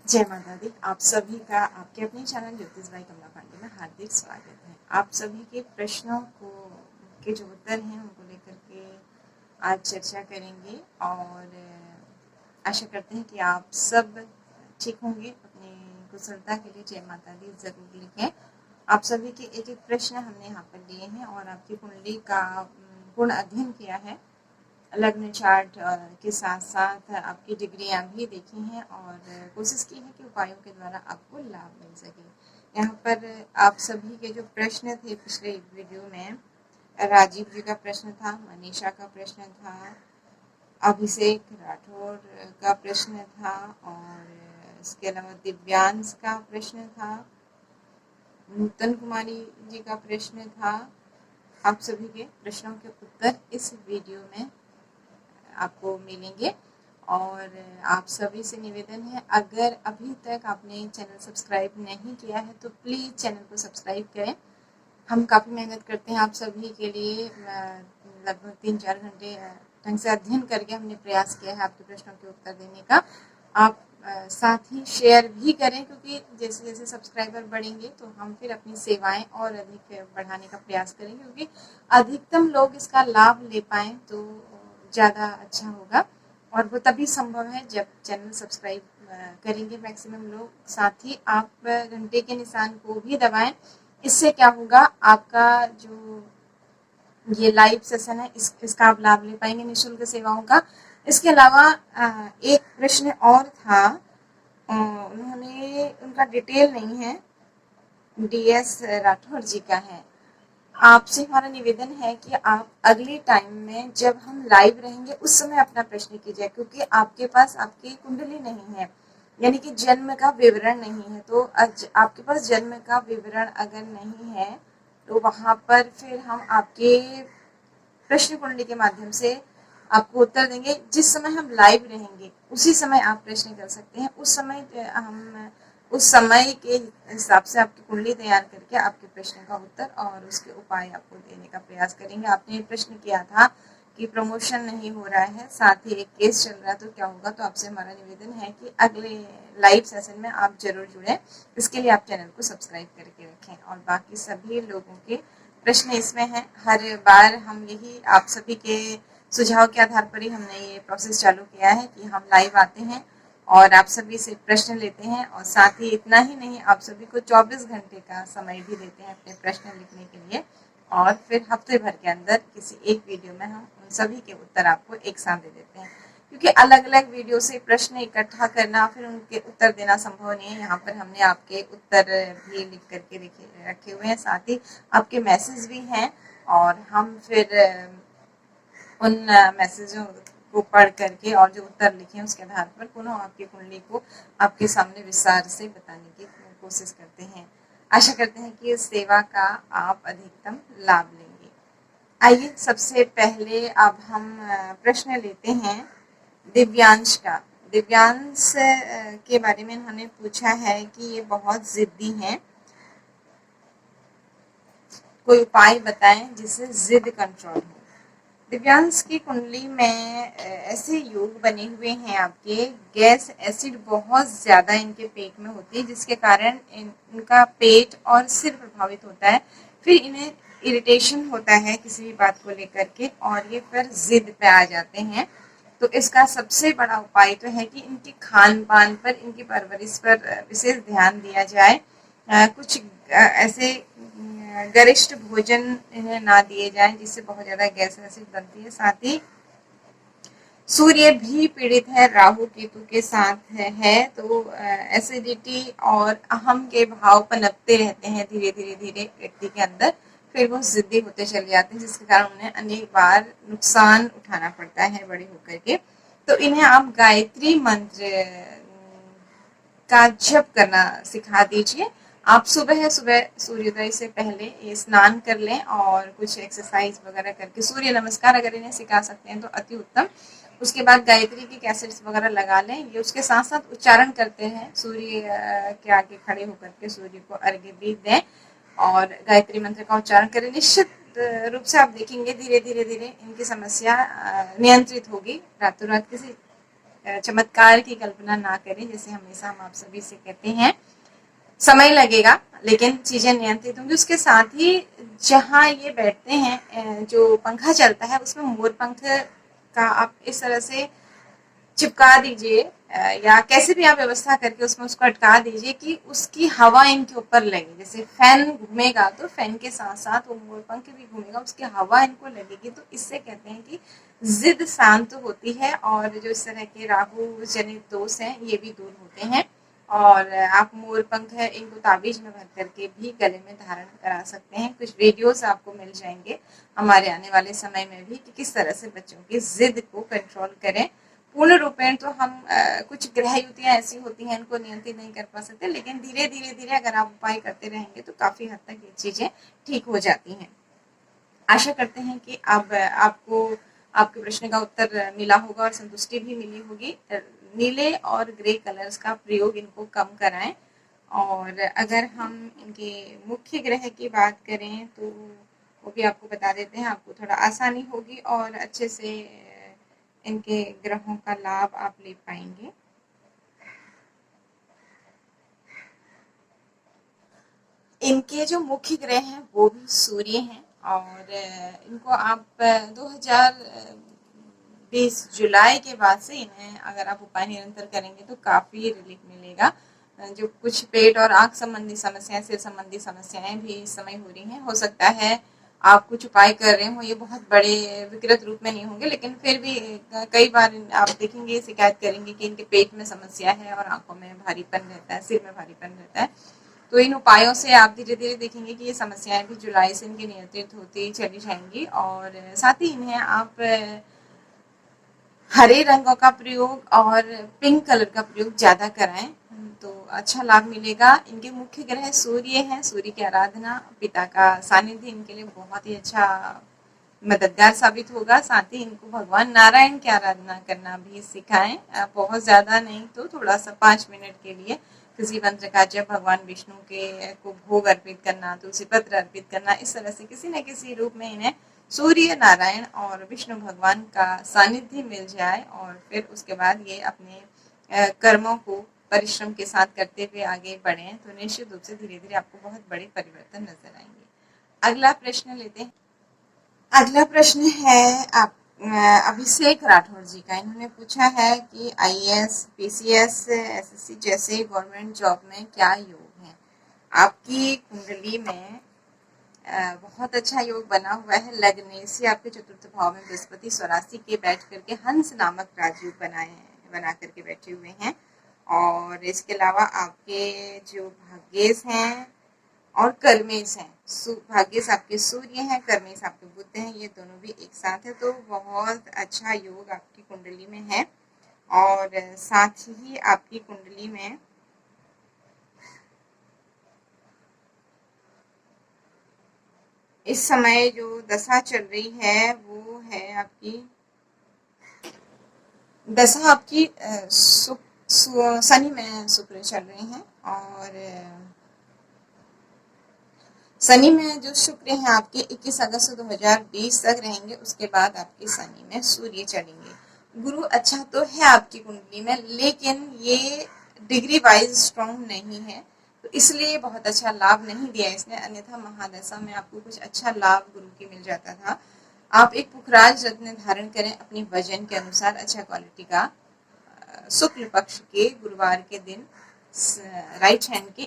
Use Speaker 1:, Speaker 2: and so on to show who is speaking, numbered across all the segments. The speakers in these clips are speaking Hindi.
Speaker 1: जय माता दी। आप सभी का आपके अपने चैनल ज्योतिष भाई कमला पांडे में हार्दिक स्वागत है। आप सभी के प्रश्नों को के जो उत्तर हैं उनको लेकर के आज चर्चा करेंगे और आशा करते हैं कि आप सब ठीक होंगे। अपनी कुशलता के लिए जय माता दी जरूर लिखें। आप सभी के एक एक प्रश्न हमने यहाँ पर लिए हैं और आपकी कुंडली का पूर्ण अध्ययन किया है। लग्न चार्ट के साथ साथ आपकी डिग्रियां भी देखी हैं और कोशिश की है कि उपायों के द्वारा आपको लाभ मिल सके। यहाँ पर आप सभी के जो प्रश्न थे पिछले वीडियो में, राजीव जी का प्रश्न था, मनीषा का प्रश्न था, अभिषेक राठौर का प्रश्न था और इसके अलावा दिव्यांश का प्रश्न था, नूतन कुमारी जी का प्रश्न था। आप सभी के प्रश्नों के उत्तर इस वीडियो में आपको मिलेंगे और आप सभी से निवेदन है, अगर अभी तक आपने चैनल सब्सक्राइब नहीं किया है तो प्लीज़ चैनल को सब्सक्राइब करें। हम काफ़ी मेहनत करते हैं आप सभी के लिए, लगभग 3-4 घंटे ढंग से अध्ययन करके हमने प्रयास किया है आपके प्रश्नों के उत्तर देने का। आप साथ ही शेयर भी करें, क्योंकि जैसे जैसे सब्सक्राइबर बढ़ेंगे तो हम फिर अपनी सेवाएं और अधिक बढ़ाने का प्रयास करेंगे, क्योंकि अधिकतम लोग इसका लाभ ले पाएँ तो ज़्यादा अच्छा होगा। और वो तभी संभव है जब चैनल सब्सक्राइब करेंगे मैक्सिमम लोग। साथ ही आप घंटे के निशान को भी दबाएं। इससे क्या होगा, आपका जो ये लाइव सेशन है इसका आप लाभ ले पाएंगे निःशुल्क सेवाओं का। इसके अलावा एक प्रश्न और था, उन्होंने उनका डिटेल नहीं है, DS राठौर जी का है। आपसे हमारा निवेदन है कि आप अगले टाइम में जब हम लाइव रहेंगे उस समय अपना प्रश्न कीजिए, क्योंकि आपके पास आपकी कुंडली नहीं है, यानी कि जन्म का विवरण नहीं है। तो आपके पास जन्म का विवरण अगर नहीं है तो वहाँ पर फिर हम आपके प्रश्न कुंडली के माध्यम से आपको उत्तर देंगे। जिस समय हम लाइव रहेंगे उसी समय आप प्रश्न कर सकते हैं। उस समय हम उस समय के हिसाब से आपकी कुंडली तैयार करके आपके प्रश्न का उत्तर और उसके उपाय आपको देने का प्रयास करेंगे। आपने प्रश्न किया था कि प्रमोशन नहीं हो रहा है, साथ ही एक केस चल रहा है, तो क्या होगा। तो आपसे हमारा निवेदन है कि अगले लाइव सेशन में आप जरूर जुड़ें। इसके लिए आप चैनल को सब्सक्राइब करके रखें। और बाकी सभी लोगों के प्रश्न इसमें है। हर बार हम यही आप सभी के सुझाव के आधार पर ही हमने ये प्रोसेस चालू किया है कि हम लाइव आते हैं और आप सभी से प्रश्न लेते हैं। और साथ ही इतना ही नहीं, आप सभी को 24 घंटे का समय भी देते हैं अपने प्रश्न लिखने के लिए। और फिर हफ्ते भर के अंदर किसी एक वीडियो में हम उन सभी के उत्तर आपको एक साथ दे देते हैं, क्योंकि अलग अलग वीडियो से प्रश्न इकट्ठा करना फिर उनके उत्तर देना संभव नहीं है। यहाँ पर हमने आपके उत्तर भी लिख करके रखे हुए हैं, साथ ही आपके मैसेज भी हैं और हम फिर उन मैसेजों को पढ़ करके और जो उत्तर लिखे हैं उसके आधार पर पुनः आपकी कुंडली को आपके सामने विस्तार से बताने की कोशिश करते हैं। आशा करते हैं कि इस सेवा का आप अधिकतम लाभ लेंगे। आइए सबसे पहले अब हम प्रश्न लेते हैं दिव्यांश का। दिव्यांश के बारे में उन्होंने पूछा है कि ये बहुत जिद्दी हैं, कोई उपाय बताएं जिससे जिद कंट्रोल हो। दिव्यांश की कुंडली में ऐसे योग बने हुए हैं आपके, गैस एसिड बहुत ज़्यादा इनके पेट में होती है, जिसके कारण इनका पेट और सिर प्रभावित होता है। फिर इन्हें इरिटेशन होता है किसी भी बात को लेकर के और ये फिर जिद पे आ जाते हैं। तो इसका सबसे बड़ा उपाय तो है कि इनके खान पान पर, इनकी परवरिश पर विशेष ध्यान दिया जाए। कुछ ऐसे गरिष्ठ भोजन इन्हें ना दिए जाएं जिससे बहुत ज़्यादा गैस एसिड बनती है। साथ ही सूर्य भी पीड़ित है, राहु केतु के साथ है तो एसिडिटी और अहम के भाव पनपते रहते हैं धीरे धीरे धीरे व्यक्ति के अंदर। फिर वो जिद्दी होते चले जाते हैं, जिसके कारण उन्हें अनेक बार नुकसान उठाना पड़ता है बड़े होकर के। तो इन्हें आप गायत्री मंत्र का जप करना सिखा दीजिए। आप सुबह सूर्योदय से पहले ये स्नान कर लें और कुछ एक्सरसाइज वगैरह करके सूर्य नमस्कार अगर इन्हें सिखा सकते हैं तो अति उत्तम। उसके बाद गायत्री की कैसेट्स वगैरह लगा लें। ये उसके साथ साथ उच्चारण करते हैं, सूर्य के आगे खड़े होकर के सूर्य को अर्घ्य भी दें और गायत्री मंत्र का उच्चारण करें। निश्चित रूप से आप देखेंगे धीरे धीरे धीरे इनकी समस्या नियंत्रित होगी। रातों रात किसी चमत्कार की कल्पना ना करें, जैसे हमेशा हम आप सभी से कहते हैं। समय लगेगा लेकिन चीजें नियंत्रित होंगी। उसके साथ ही जहाँ ये बैठते हैं, जो पंखा चलता है उसमें मोर पंख का आप इस तरह से चिपका दीजिए, या कैसे भी आप व्यवस्था करके उसमें उसको अटका दीजिए कि उसकी हवा इनके ऊपर लगे। जैसे फैन घूमेगा तो फैन के साथ साथ वो मोर पंख भी घूमेगा, उसकी हवा इनको लगेगी, तो इससे कहते हैं कि जिद शांत होती है और जो इस तरह के राहु जनित दोष हैं ये भी दूर होते हैं। और आप मोर पंख है इनको ताबीज में भर करके भी गले में धारण करा सकते हैं। कुछ वीडियोस आपको मिल जाएंगे हमारे आने वाले समय में भी कि किस तरह से बच्चों की जिद को कंट्रोल करें। पूर्ण रूपेण तो हम कुछ ग्रह युतियां ऐसी होती हैं इनको नियंत्रित नहीं कर पा सकते, लेकिन धीरे धीरे धीरे अगर आप उपाय करते रहेंगे तो काफी हद तक ये चीजें ठीक हो जाती हैं। आशा करते हैं कि अब आपको आपके प्रश्न का उत्तर मिला होगा और संतुष्टि भी मिली होगी। नीले और ग्रे कलर्स का प्रयोग इनको कम कराएं। और अगर हम इनके मुख्य ग्रह की बात करें तो वो भी आपको बता देते हैं, आपको थोड़ा आसानी होगी और अच्छे से इनके ग्रहों का लाभ आप ले पाएंगे। इनके जो मुख्य ग्रह हैं वो भी सूर्य हैं और इनको आप 2020 जुलाई के बाद से इन्हें अगर आप उपाय निरंतर करेंगे तो काफी रिलीफ मिलेगा। जो कुछ पेट और आंख संबंधी समस्याएं, सिर संबंधी समस्याएं भी इस समय हो रही हैं, हो सकता है आप कुछ उपाय कर रहे हो, ये बहुत बड़े विकृत रूप में नहीं होंगे, लेकिन फिर भी कई बार आप देखेंगे, शिकायत करेंगे कि इनके पेट में समस्या है और आंखों में भारीपन रहता है, सिर में भारीपन रहता है। तो इन उपायों से आप धीरे धीरे देखेंगे कि ये समस्याएं भी जुलाई से इनकी नियंत्रित होती चली जाएंगी। और साथ ही इन्हें आप हरे रंगों का प्रयोग और पिंक कलर का प्रयोग ज्यादा कराएं तो अच्छा लाभ मिलेगा। इनके मुख्य ग्रह सूर्य हैं, सूर्य की आराधना, पिता का सानिध्य इनके लिए बहुत ही अच्छा मददगार साबित होगा। साथ ही इनको भगवान नारायण की आराधना करना भी सिखाएं, बहुत ज्यादा नहीं तो थोड़ा सा 5 मिनट के लिए किसी मंत्र का जब भगवान विष्णु के को भोग अर्पित करना, तुलसी पत्र अर्पित करना, इस तरह से किसी न किसी रूप में इन्हें सूर्य नारायण और विष्णु भगवान का सानिध्य मिल जाए और फिर उसके बाद ये अपने कर्मों को परिश्रम के साथ करते हुए आगे बढ़े तो निश्चित रूप से धीरे धीरे आपको बहुत बड़े परिवर्तन नजर आएंगे। अगला प्रश्न लेते हैं। अगला प्रश्न है आप अभिषेक राठौर जी का। इन्होंने पूछा है कि आईएएस, पीसीएस, एसएससी जैसे गवर्नमेंट जॉब में क्या योग है। आपकी कुंडली में बहुत अच्छा योग बना हुआ है। लग्न से आपके चतुर्थ भाव में बृहस्पति स्वराशि के बैठ करके हंस नामक राजयोग बना करके बैठे हुए हैं। और इसके अलावा आपके जो भाग्येश हैं और कर्मेश हैं, भाग्येश आपके सूर्य हैं, कर्मेश आपके बुध हैं, ये दोनों भी एक साथ है, तो बहुत अच्छा योग आपकी कुंडली में है। और साथ ही आपकी कुंडली में इस समय जो दशा चल रही है वो है आपकी दशा आपकी शनि में शुक्र चल रही है। और शनि में जो शुक्र हैं आपके 21 अगस्त 2020 तक रहेंगे, उसके बाद आपके शनि में सूर्य चलेंगे। गुरु अच्छा तो है आपकी कुंडली में, लेकिन ये डिग्री वाइज स्ट्रॉन्ग नहीं है, तो इसलिए बहुत अच्छा लाभ नहीं दिया इसने। अन्यथा महादशा में आपको कुछ अच्छा लाभ गुरु की मिल जाता था। आप एक पुखराज रत्न धारण करें अपने वजन के अनुसार, अच्छा क्वालिटी का, शुक्ल पक्ष के गुरुवार के दिन राइट हैंड के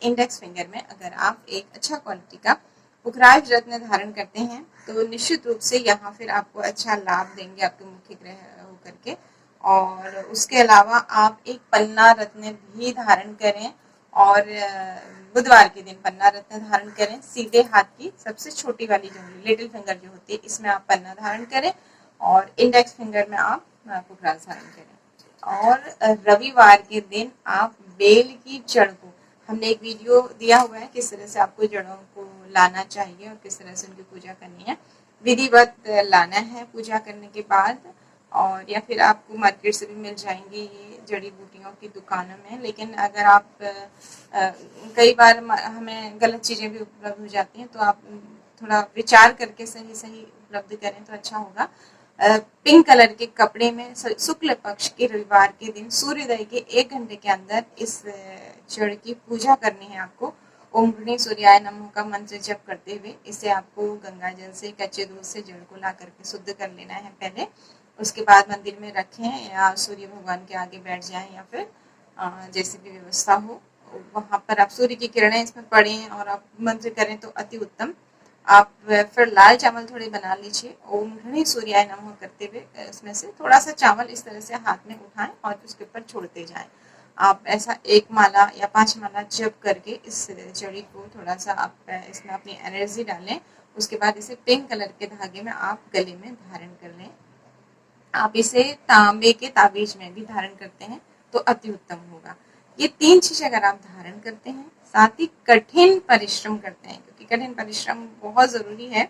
Speaker 1: इंडेक्स फिंगर में अगर आप एक अच्छा क्वालिटी का पुखराज रत्न धारण करते हैं तो निश्चित रूप से यहाँ फिर आपको अच्छा लाभ देंगे आपके मुख्य ग्रह होकर के। और उसके अलावा आप एक पन्ना रत्न भी धारण करें और बुधवार के दिन पन्ना रत्न धारण करें। सीधे हाथ की सबसे छोटी वाली जो लिटिल फिंगर जो होती है इसमें आप पन्ना धारण करें और इंडेक्स फिंगर में आप पुखराज धारण करें। और रविवार के दिन आप बेल की जड़ को, हमने एक वीडियो दिया हुआ है किस तरह से आपको जड़ों को लाना चाहिए और किस तरह से उनकी पूजा करनी है, विधिवत लाना है पूजा करने के बाद। और या फिर आपको मार्केट से भी मिल जाएंगे ये जड़ी बूटियों की दुकानों में, लेकिन अगर आप कई बार हमें गलत चीज़ें भी उपलब्ध हो जाती हैं, तो आप थोड़ा विचार करके सही सही उपलब्ध करें तो अच्छा होगा। पिंक कलर के कपड़े में शुक्ल पक्ष के रविवार के दिन सूर्योदय के 1 घंटे के अंदर इस जड़ की पूजा करनी है आपको। ओम गृणी सूर्याय नमः का मंत्र जप करते हुए इसे आपको गंगा जल से, कच्चे दूध से जड़ को ला करके शुद्ध कर लेना है पहले। उसके बाद मंदिर में रखें या सूर्य भगवान के आगे बैठ जाएं या फिर जैसी भी व्यवस्था हो वहां पर आप सूर्य की किरणें इसमें पड़ें और आप मंत्र करें तो अति उत्तम। आप फिर लाल चावल थोड़े बना लीजिए, ओम गृणी सूर्याय नमः करते हुए उसमें से थोड़ा सा चावल इस तरह से हाथ में उठाएं और उसके ऊपर छोड़ते जाएं। आप ऐसा 1 माला या 5 माला जप करके इस जड़ी को थोड़ा सा आप इसमें अपनी एनर्जी डालें। उसके बाद इसे पिंक कलर के धागे में आप गले में धारण कर लें। आप इसे तांबे के ताबीज में भी धारण करते हैं तो अति उत्तम होगा। ये 3 चीज अगर आप धारण करते हैं, साथ ही कठिन परिश्रम करते हैं, क्योंकि कठिन परिश्रम बहुत जरूरी है।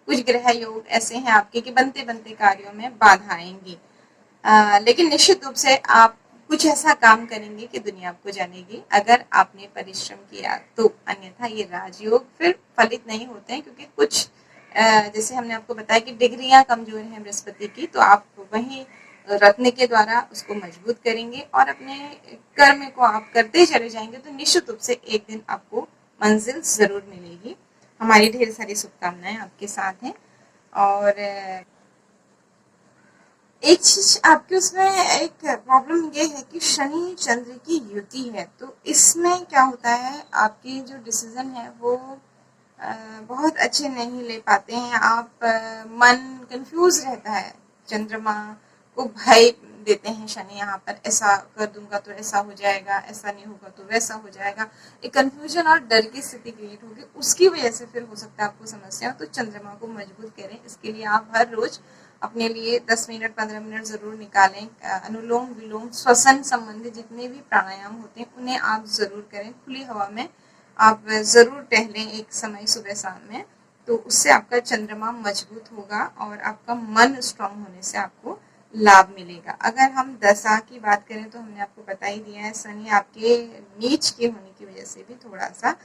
Speaker 1: कुछ ग्रह योग ऐसे हैं आपके कि बनते बनते कार्यों में बाधा आएंगी, लेकिन निश्चित रूप से आप कुछ ऐसा काम करेंगे कि दुनिया आपको जानेगी अगर आपने परिश्रम किया तो। अन्यथा ये राजयोग फिर फलित नहीं होते हैं, क्योंकि कुछ जैसे हमने आपको बताया कि डिग्रियां कमजोर हैं बृहस्पति की, तो आप वहीं रत्न के द्वारा उसको मजबूत करेंगे और अपने कर्म को आप करते चले जाएंगे तो निश्चित रूप से एक दिन आपको मंजिल जरूर मिलेगी। हमारी ढेर सारी शुभकामनाएं आपके साथ हैं। और एक चीज आपके उसमें एक प्रॉब्लम ये है कि शनि चंद्र की युति है, तो इसमें क्या होता है आपके जो डिसीजन है वो बहुत अच्छे नहीं ले पाते हैं आप। मन कंफ्यूज रहता है, चंद्रमा को भय देते हैं शनि यहाँ पर, ऐसा कर दूंगा तो ऐसा हो जाएगा, ऐसा नहीं होगा तो वैसा हो जाएगा। एक कंफ्यूजन और डर की स्थिति क्रिएट होगी, उसकी वजह से फिर हो सकता है आपको समस्या। तो चंद्रमा को मजबूत करें, इसके लिए आप हर रोज अपने लिए 10 मिनट 15 मिनट जरूर निकालें। अनुलोम विलोम श्वसन संबंधी जितने भी प्राणायाम होते हैं उन्हें आप जरूर करें। खुली हवा में आप जरूर टहलें एक समय सुबह शाम में, तो उससे आपका चंद्रमा मजबूत होगा और आपका मन स्ट्रांग होने से आपको लाभ मिलेगा। अगर हम दशा की बात करें तो हमने आपको बता ही दिया है, शनि आपके नीच के होने की वजह से भी थोड़ा सा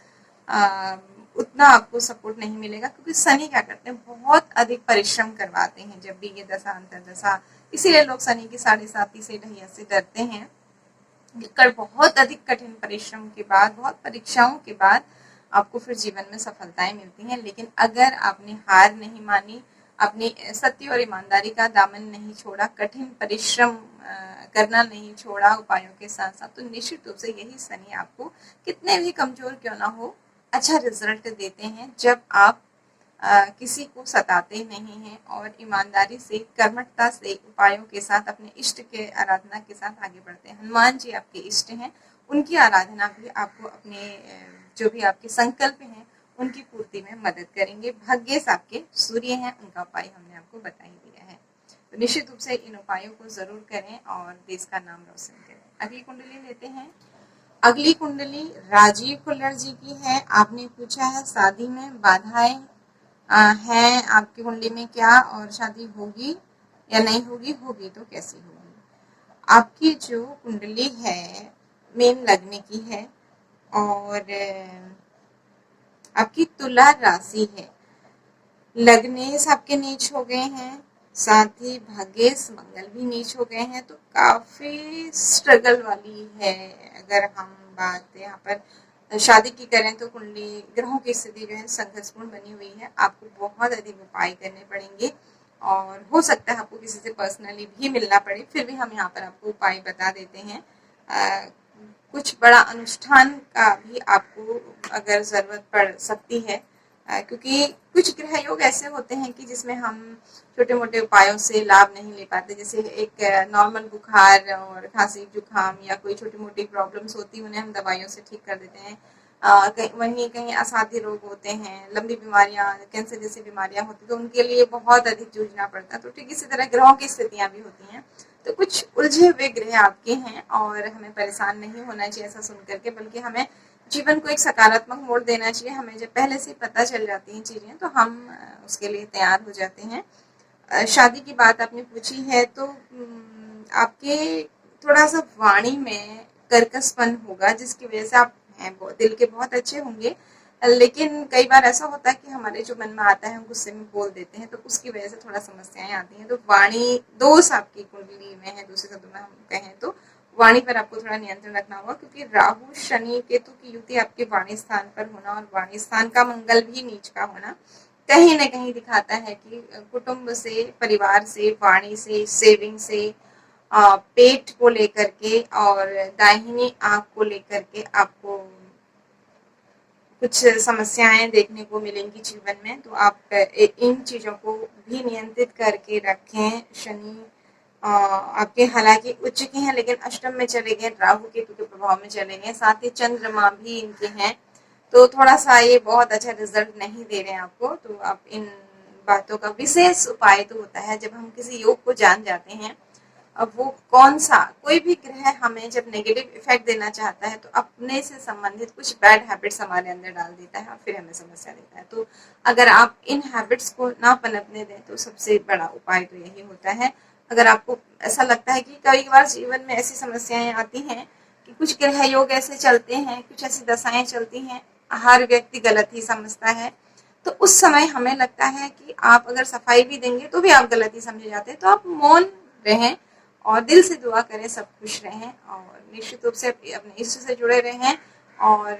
Speaker 1: उतना आपको सपोर्ट नहीं मिलेगा, क्योंकि शनि क्या करते हैं बहुत अधिक परिश्रम करवाते हैं जब भी ये दशा अंतर दशा, इसीलिए लोग शनि की 7.5 से ढैया से डरते हैं। बहुत अधिक कठिन परिश्रम के बाद, बहुत परीक्षाओं के बाद आपको फिर जीवन में सफलताएं मिलती हैं। लेकिन अगर आपने हार नहीं मानी, अपनी सत्य और ईमानदारी का दामन नहीं छोड़ा, कठिन परिश्रम करना नहीं छोड़ा उपायों के साथ साथ, तो निश्चित रूप से यही शनि आपको कितने भी कमजोर क्यों ना हो अच्छा रिजल्ट देते हैं जब आप किसी को सताते नहीं हैं और ईमानदारी से, कर्मठता से उपायों के साथ अपने इष्ट के आराधना के साथ आगे बढ़ते हैं। हनुमान जी आपके इष्ट हैं, उनकी आराधना भी आपको अपने जो भी आपके संकल्प हैं उनकी पूर्ति में मदद करेंगे। भाग्येश आपके सूर्य हैं, उनका उपाय हमने आपको बता ही दिया है, तो निश्चित रूप से इन उपायों को जरूर करें और देश का नाम रोशन करें। अगली कुंडली लेते हैं। अगली कुंडली राजीव कुल्लर जी की है। आपने पूछा है शादी में बाधाएं हैं आपकी कुंडली में क्या, और शादी होगी या नहीं होगी, होगी तो कैसी होगी। आपकी जो कुंडली है मीन लग्न की है और आपकी तुला राशि है। लग्नेश आपके नीच हो गए हैं, साथ ही भाग्येश मंगल भी नीच हो गए हैं, तो काफी स्ट्रगल वाली है। अगर हम बात यहाँ पर शादी की करें तो कुंडली ग्रहों की स्थिति जो है संघर्षपूर्ण बनी हुई है, आपको बहुत अधिक उपाय करने पड़ेंगे और हो सकता है आपको किसी से पर्सनली भी मिलना पड़े, फिर भी हम यहाँ पर आपको उपाय बता देते हैं। कुछ बड़ा अनुष्ठान का भी आपको अगर जरूरत पड़ सकती है, क्योंकि कुछ ग्रह योग ऐसे होते हैं कि जिसमें हम छोटे मोटे उपायों से लाभ नहीं ले पाते। जैसे एक नॉर्मल बुखार और खांसी जुकाम या कोई छोटी मोटी प्रॉब्लम्स होती है, उन्हें हम दवाइयों से ठीक कर देते हैं। वहीं कहीं असाध्य रोग होते हैं, लंबी बीमारियां, कैंसर जैसी बीमारियां होती, तो उनके लिए बहुत अधिक जूझना पड़ता है। तो ठीक इसी तरह ग्रहों की स्थितियां भी होती हैं। तो कुछ उलझे हुए ग्रह आपके हैं और हमें परेशान नहीं होना चाहिए ऐसा सुन करके, बल्कि हमें जीवन को एक सकारात्मक मोड़ देना चाहिए। हमें जब पहले से पता चल जाती हैं चीजें तो हम उसके लिए तैयार हो जाते हैं। शादी की बात आपने पूछी है तो आपके थोड़ा सा वाणी में कर्कशपन होगा, जिसकी वजह से आप हैं दिल के बहुत अच्छे होंगे, लेकिन कई बार ऐसा होता है कि हमारे जो मन में आता है हम गुस्से में बोल देते हैं, तो उसकी वजह से थोड़ा समस्याएं आती हैं। तो वाणी दोष आपकी कुंडली में है, दूसरे शब्दों में हम कहें तो वाणी पर आपको थोड़ा नियंत्रण रखना होगा, क्योंकि राहु शनि केतु की युति आपके वाणी स्थान पर होना और वाणी स्थान का मंगल भी नीच का होना कहीं न कहीं दिखाता है कि कुटुंब से, परिवार से, वाणी से, सेविंग से, पेट को लेकर के और दाहिनी आंख को लेकर के आपको कुछ समस्याएं देखने को मिलेंगी जीवन में। तो आप इन चीजों को भी नियंत्रित करके रखें। शनि आपके हालांकि उच्च के हैं, लेकिन अष्टम में चले गए, राहु केतु के प्रभाव में चले गए, साथ ही चंद्रमा भी इनके हैं, तो थोड़ा सा ये बहुत अच्छा रिजल्ट नहीं दे रहे हैं आपको। तो आप इन बातों का विशेष उपाय तो होता है जब हम किसी योग को जान जाते हैं। अब वो कौन सा कोई भी ग्रह हमें जब नेगेटिव इफेक्ट देना चाहता है तो अपने से संबंधित कुछ बैड हैबिट्स हमारे अंदर डाल देता है और फिर हमें समस्या देता है। तो अगर आप इन हैबिट्स को ना पनपने दें तो सबसे बड़ा उपाय तो यही होता है। अगर आपको ऐसा लगता है कि कई बार जीवन में ऐसी समस्याएं आती हैं कि कुछ ग्रह योग ऐसे चलते हैं, कुछ ऐसी दशाएं चलती हैं, हर व्यक्ति गलत ही समझता है, तो उस समय हमें लगता है कि आप अगर सफाई भी देंगे तो भी आप गलत ही समझे जाते हैं। तो आप मौन रहें और दिल से दुआ करें, सब खुश रहें और निश्चित रूप से अपने इष्ट से जुड़े रहें और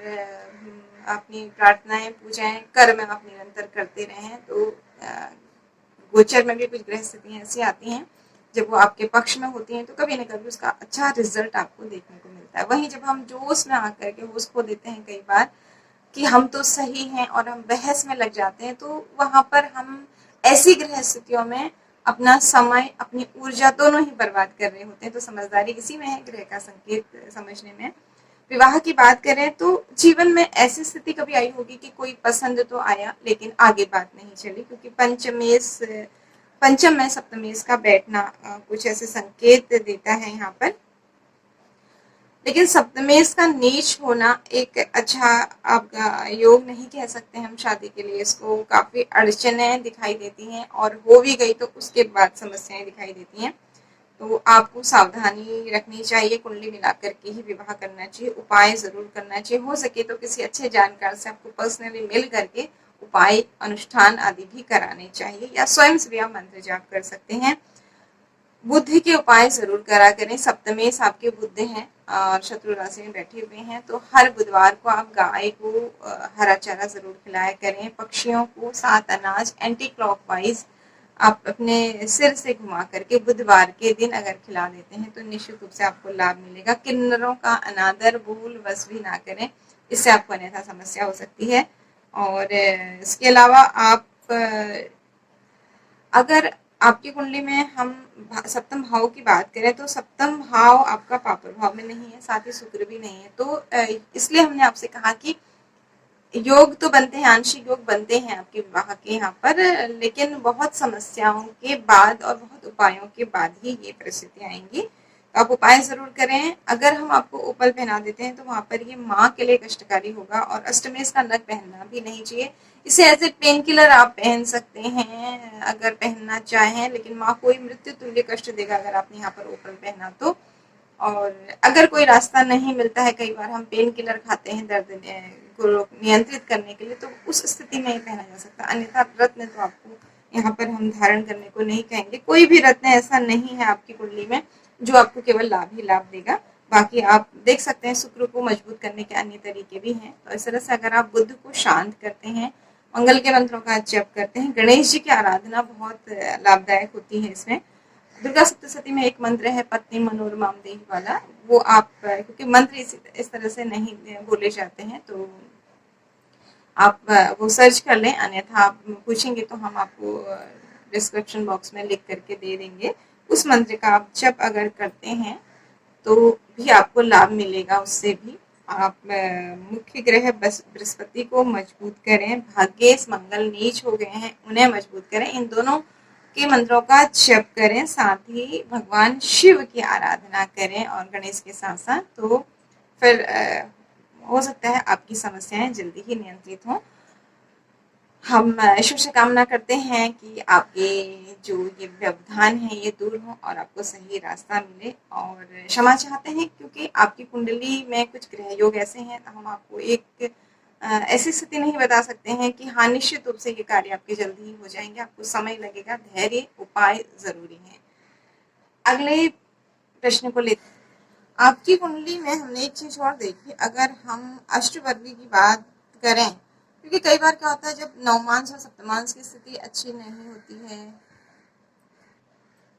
Speaker 1: अपनी प्रार्थनाएं, पूजाएं, कर्म आप निरंतर करते रहें। तो गोचर में भी कुछ ग्रह स्थितियां ऐसी आती हैं जब वो आपके पक्ष में होती हैं तो कभी न कभी उसका अच्छा रिजल्ट आपको देखने को मिलता है। वहीं जब हम जोश में आकर के होश खो देते हैं कई बार कि हम तो सही हैं और हम बहस में लग जाते हैं, तो वहां पर हम ऐसी ग्रह स्थितियों में अपना समय, अपनी ऊर्जा दोनों ही बर्बाद कर रहे होते हैं। तो समझदारी इसी में है, ग्रह का संकेत समझने में। विवाह की बात करें तो जीवन में ऐसी स्थिति कभी आई होगी कि कोई पसंद तो आया लेकिन आगे बात नहीं चली, क्योंकि पंचम में सप्तमेश का बैठना कुछ ऐसे संकेत देता है यहाँ पर। लेकिन सप्तमेश का नीच होना एक अच्छा आपका योग नहीं कह सकते हम शादी के लिए। इसको काफी अड़चनें दिखाई देती हैं और हो भी गई तो उसके बाद समस्याएं दिखाई देती हैं। तो आपको सावधानी रखनी चाहिए, कुंडली मिलाकर के ही विवाह करना चाहिए, उपाय जरूर करना चाहिए। हो सके तो किसी अच्छे जानकार से आपको पर्सनली मिल करके उपाय, अनुष्ठान आदि भी कराने चाहिए, या स्वयं से भी आप मंत्र जाप कर सकते हैं। बुद्धि के उपाय जरूर करा करें। सप्तमेश आपके बुद्ध हैं और शत्रु राशि में बैठे हुए हैं, तो हर बुधवार को आप गाय को हरा चारा जरूर खिलाया करें। पक्षियों को 7 अनाज एंटी क्लॉकवाइज आप अपने सिर से घुमा करके बुधवार के दिन अगर खिला देते हैं तो निश्चित रूप से आपको लाभ मिलेगा। किन्नरों का अनादर भूल वश भी ना करें, इससे आपको अन्यथा समस्या हो सकती है। और इसके अलावा आप अगर आपकी कुंडली में हम सप्तम भाव की बात करें तो सप्तम भाव आपका पापर भाव में नहीं है, साथ ही शुक्र भी नहीं है। तो इसलिए हमने आपसे कहा कि योग तो बनते हैं, आंशिक योग बनते हैं आपके विवाह के यहाँ पर, लेकिन बहुत समस्याओं के बाद और बहुत उपायों के बाद ही ये परिस्थितियां आएंगी। तो आप उपाय जरूर करें। अगर हम आपको उपल पहना देते हैं तो वहां पर ये माँ के लिए कष्टकारी होगा और अष्टमेश का नग पहनना भी नहीं चाहिए। इसे एज ए पेन किलर आप पहन सकते हैं अगर पहनना चाहें, लेकिन माँ को ही मृत्यु तुल्य कष्ट देगा अगर आपने यहाँ पर उपल पहना तो। और अगर कोई रास्ता नहीं मिलता है, कई बार हम पेन किलर खाते हैं दर्द को नियंत्रित करने के लिए, तो उस स्थिति में ही पहना जा सकता है। अन्यथा रत्न तो आपको यहाँ पर हम धारण करने को नहीं कहेंगे। कोई भी रत्न ऐसा नहीं है आपकी कुंडली में जो आपको केवल लाभ ही लाभ देगा। बाकी आप देख सकते हैं शुक्र को मजबूत करने के अन्य तरीके भी हैं। तो इस तरह से अगर आप बुध को शांत करते हैं, मंगल के मंत्रों का जप करते हैं, गणेश जी की आराधना बहुत लाभदायक होती है इसमें। दुर्गा सप्तशती में एक मंत्र है पत्नी मनोरमाम देही वाला, वो आप क्योंकि मंत्र इस तरह से नहीं बोले जाते हैं तो आप वो सर्च कर लें, अन्यथा आप पूछेंगे तो हम आपको डिस्क्रिप्शन बॉक्स में लिख करके दे देंगे। उस मंत्र का आप जप अगर करते हैं तो भी आपको लाभ मिलेगा। उससे भी आप मुख्य ग्रह बृहस्पति को मजबूत करें, भाग्येश मंगल नीच हो गए हैं उन्हें मजबूत करें, इन दोनों के मंत्रों का जप करें, साथ ही भगवान शिव की आराधना करें और गणेश के साथ साथ, तो फिर हो सकता है आपकी समस्याएं जल्दी ही नियंत्रित हों। हम ईश्वर से कामना करते हैं कि आपके जो ये व्यवधान है ये दूर हो और आपको सही रास्ता मिले। और क्षमा चाहते हैं क्योंकि आपकी कुंडली में कुछ ग्रह योग ऐसे हैं, हम आपको एक ऐसी स्थिति नहीं बता सकते हैं कि हाँ निश्चित रूप से ये कार्य आपके जल्दी ही हो जाएंगे, आपको समय लगेगा, धैर्य उपाय जरूरी है। अगले प्रश्न को लेते हैं। आपकी कुंडली में हमने एक चीज और देखी, अगर हम अष्टवर्गी की बात करें, क्योंकि कई बार क्या होता है जब नवमांश और सप्तमांश की स्थिति अच्छी नहीं होती है।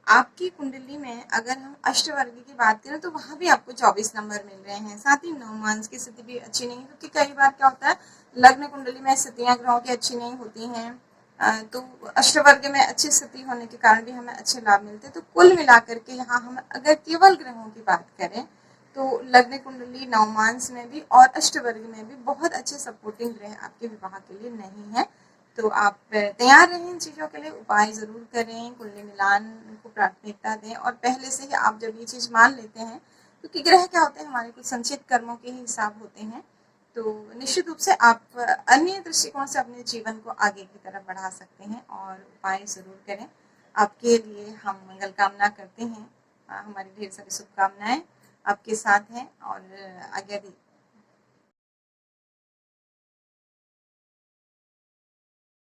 Speaker 1: आपकी कुंडली में अगर हम अष्टवर्गी की बात करें तो वहां भी आपको 24 नंबर मिल रहे हैं, साथ ही नवमांश की स्थिति भी अच्छी नहीं है, क्योंकि कई बार क्या होता है लग्न कुंडली में स्थितियां ग्रहों की अच्छी नहीं होती हैं। तो अष्टवर्ग में अच्छी स्थिति होने के कारण भी हमें अच्छे लाभ मिलते हैं। तो कुल मिलाकर के यहाँ हम अगर केवल ग्रहों की बात करें तो लग्न कुंडली नवमांश में भी और अष्टवर्ग में भी बहुत अच्छे सपोर्टिंग ग्रह आपके विवाह के लिए नहीं है। तो आप तैयार रहें इन चीज़ों के लिए, उपाय ज़रूर करें, कुंडली मिलान को प्राथमिकता दें, और पहले से ही आप जब ये चीज़ मान लेते हैं, क्योंकि ग्रह क्या होते हैं हमारे कुछ संचित कर्मों के ही हिसाब होते हैं, तो निश्चित रूप से आप अन्य दृष्टिकोण से अपने जीवन को आगे की तरफ बढ़ा सकते हैं और उपाय ज़रूर करें। आपके लिए हम मंगल कामना करते हैं, हमारी ढेर सारी शुभकामनाएं आपके साथ हैं और आज्ञा दी